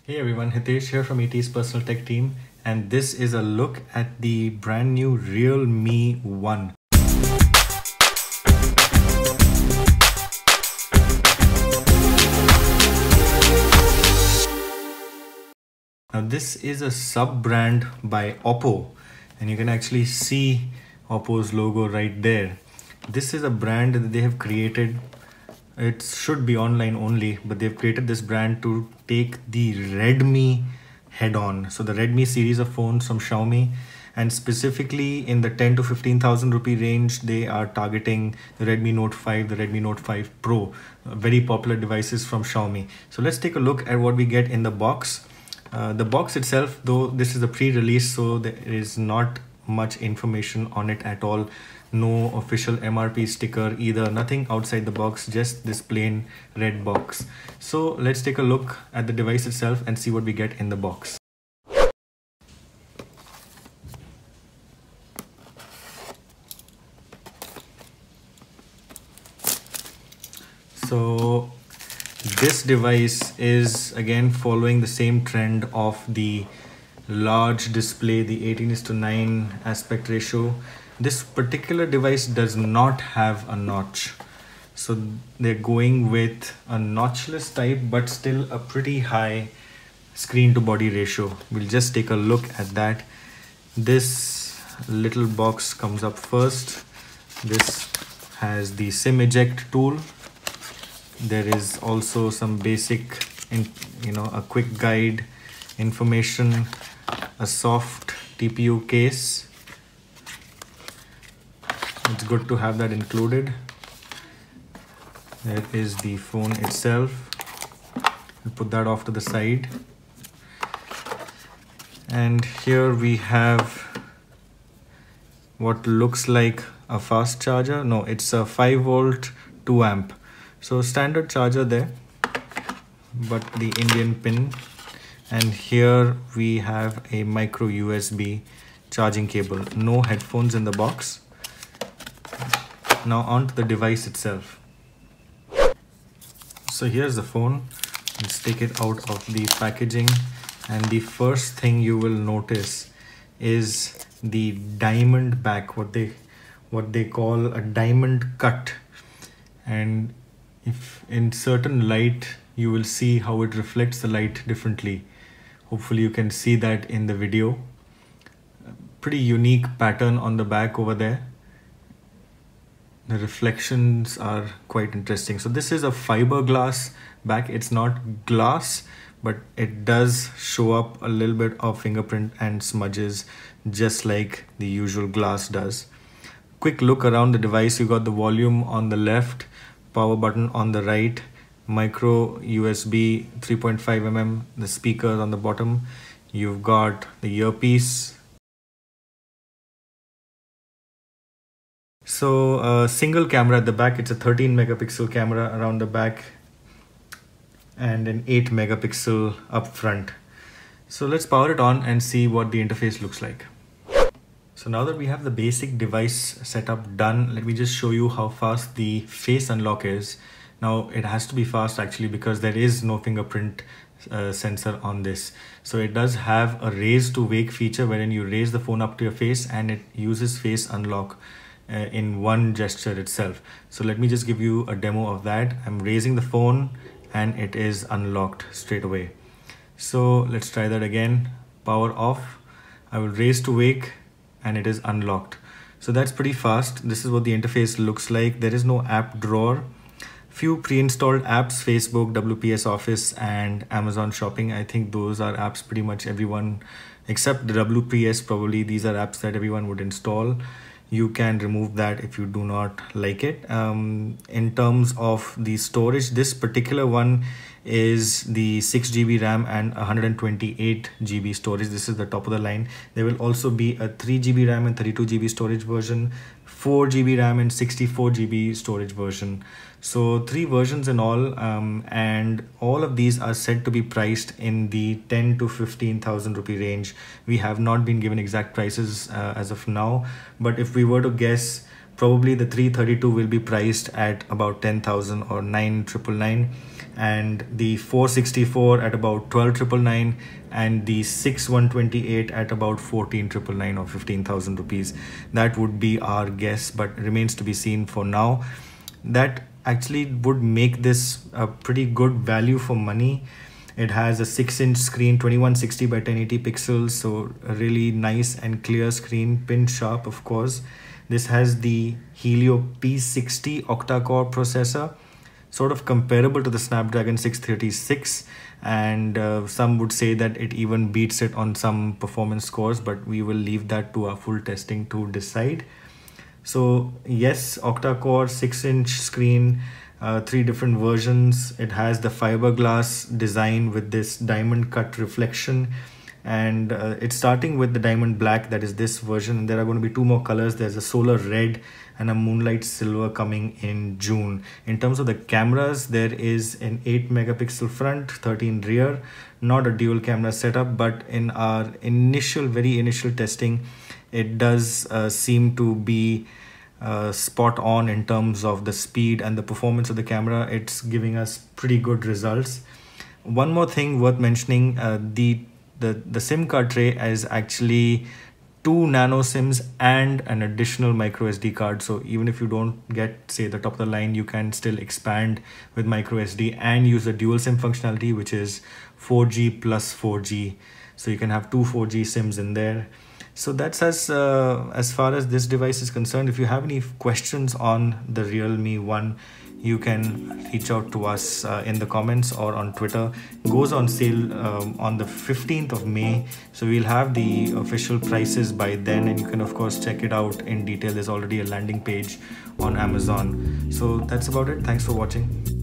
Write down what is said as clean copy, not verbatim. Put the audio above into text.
Hey everyone, Hitesh here from ET's personal tech team, and this is a look at the brand new Realme 1. Now this is a sub-brand by Oppo, and you can actually see Oppo's logo right there. This is a brand that they have created. It should be online only, but they've created this brand to take the Redmi head on. So the Redmi series of phones from Xiaomi, and specifically in the 10 to 15,000 rupee range, they are targeting the Redmi Note 5, the Redmi Note 5 Pro, very popular devices from Xiaomi. So let's take a look at what we get in the box. The box itself, though this is a pre-release, so there is not much information on it at all. No official MRP sticker either, nothing outside the box, just this plain red box. So let's take a look at the device itself and see what we get in the box. So this device is again following the same trend of the large display, the 18:9 aspect ratio. This particular device does not have a notch. So they're going with a notchless type, but still a pretty high screen to body ratio. We'll just take a look at that. This little box comes up first. This has the SIM eject tool. There is also some basic, a quick guide, information, a soft TPU case. It's good to have that included. There is the phone itself. We'll put that off to the side. And here we have what looks like a fast charger. No, it's a 5-volt 2 amp. So standard charger there, but the Indian pin. And here we have a micro USB charging cable. No headphones in the box. Now onto the device itself. So here's the phone. Let's take it out of the packaging. And the first thing you will notice is the diamond back, what they call a diamond cut. And if in certain light, you will see how it reflects the light differently. Hopefully you can see that in the video. Pretty unique pattern on the back over there. The reflections are quite interesting. So this is a fiberglass back. It's not glass, but it does show up a little bit of fingerprint and smudges, just like the usual glass does. Quick look around the device. You got the volume on the left, power button on the right, micro USB 3.5mm, the speakers on the bottom. You've got the earpiece. So a single camera at the back. It's a 13 megapixel camera around the back and an 8 megapixel up front. So let's power it on and see what the interface looks like. So now that we have the basic device setup done, let me just show you how fast the face unlock is. Now it has to be fast actually, because there is no fingerprint sensor on this. So it does have a raise to wake feature wherein you raise the phone up to your face and it uses face unlock in one gesture itself. So let me just give you a demo of that. I'm raising the phone and it is unlocked straight away. So let's try that again. Power off. I will raise to wake and it is unlocked. So that's pretty fast. This is what the interface looks like. There is no app drawer. Few pre-installed apps, Facebook, WPS Office and Amazon Shopping. I think those are apps pretty much everyone, except the WPS probably, these are apps that everyone would install. You can remove that if you do not like it. In terms of the storage, this particular one is the 6 GB RAM and 128 GB storage. This is the top of the line. There will also be a 3 GB RAM and 32 GB storage version, 4 GB RAM and 64 GB storage version. So 3 versions in all, and all of these are said to be priced in the 10 to 15,000 rupee range. We have not been given exact prices as of now, but if we were to guess, Probably the 332 will be priced at about 10,000 or 9,999, and the 464 at about 12,999, and the 6128 at about 14,999 or 15,000 rupees. That would be our guess, but remains to be seen for now. That actually would make this a pretty good value for money. It has a 6-inch screen, 2160 by 1080 pixels, so a really nice and clear screen, pin sharp of course. This has the Helio P60 octa-core processor, sort of comparable to the Snapdragon 636, and some would say that it even beats it on some performance scores, but we will leave that to our full testing to decide. So yes, octa-core, 6-inch screen, 3 different versions. It has the fiberglass design with this diamond cut reflection, and it's starting with the diamond black, that is this version, and there are going to be 2 more colors. There's a solar red and a moonlight silver coming in June. In terms of the cameras, there is an 8 megapixel front, 13 rear, not a dual camera setup, but in our very initial testing, it does seem to be spot on in terms of the speed and the performance of the camera. It's giving us pretty good results. One more thing worth mentioning, the SIM card tray is actually 2 nano SIMs and an additional micro SD card. So even if you don't get, say, the top of the line, you can still expand with micro SD and use the dual SIM functionality, which is 4G plus 4G. So you can have 2 4G SIMs in there. So that's as far as this device is concerned. If you have any questions on the Realme 1, you can reach out to us in the comments or on Twitter. It goes on sale on the 15th of May. So we'll have the official prices by then, and you can of course check it out in detail. There's already a landing page on Amazon. So that's about it. Thanks for watching.